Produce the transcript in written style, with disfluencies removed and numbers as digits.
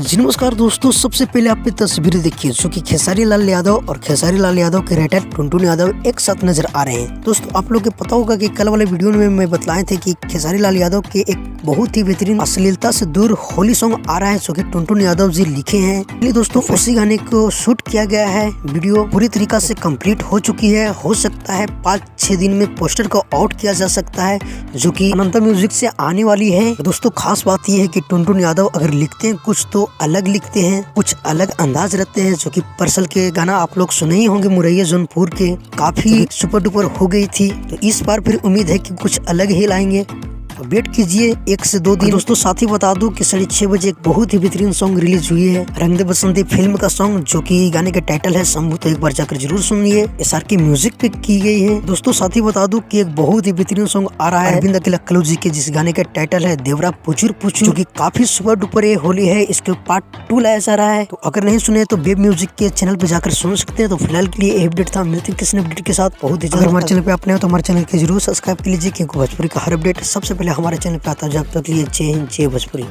जी नमस्कार दोस्तों, सबसे पहले आप तस्वीरें देखिए जो कि खेसारी लाल यादव और खेसारी लाल यादव के रेटर टुनटुन यादव एक साथ नजर आ रहे हैं। दोस्तों आप लोग को पता होगा कि कल वाले वीडियो में मैं बतलाए थे कि खेसारी लाल यादव के एक बहुत ही बेहतरीन अश्लीलता से दूर होली सॉन्ग आ रहा है जो कि टुनटुन यादव जी लिखे हैं। इसलिए दोस्तों उसी गाने को शूट किया गया है। वीडियो पूरी तरीका से कंप्लीट हो चुकी है। हो सकता है 5-6 दिन में पोस्टर को आउट किया जा सकता है जो कि अनंता म्यूजिक से आने वाली है। दोस्तों खास बात यह है कि टुनटुन यादव अगर लिखते हैं कुछ तो अलग लिखते हैं, कुछ अलग अंदाज रखते हैं। जो कि परसल के गाना आप लोग सुने ही होंगे, मुरैया जौनपुर के काफी सुपर डुपर हो गई थी, तो इस बार फिर उम्मीद है कि कुछ अलग ही लाएंगे। वेट कीजिए 1 से 2 दिन। दोस्तों साथ ही बता दूं कि 6:30 बजे एक बहुत ही बेहतरीन सॉन्ग रिलीज हुई है, रंग दे बसंती फिल्म का सॉन्ग, जो कि गाने का टाइटल है शंभू। तो एक बार जाकर जरूर सुनिए। एसआर की म्यूजिक पे की गई है। दोस्तों साथ ही बता दूं कि एक बहुत ही बेहतरीन सॉन्ग आ रहा है अरविंद अकेला कल्लू जी के, जिस गाने का टाइटल है देवरा पुचुर पुचुर, जो कि काफी सुपर डुपर होली है। इसके पार्ट 2 लाया जा रहा है। तो अगर नहीं सुने तो वेब म्यूजिक के चैनल पे जाकर सुन सकते हैं। तो फिलहाल के लिए अपडेट था, मिलते हैं किसी अपडेट के साथ बहुत ही जल्द। हमारे चैनल पे अपने हो तो हमारे चैनल के जरूर सब्सक्राइब कर लीजिए, क्योंकि भोजपुरी का हर अपडेट सबसे पहले हमारे चैनल पे आता है। जब तक लिए जय हिंद, जय भोजपुरी।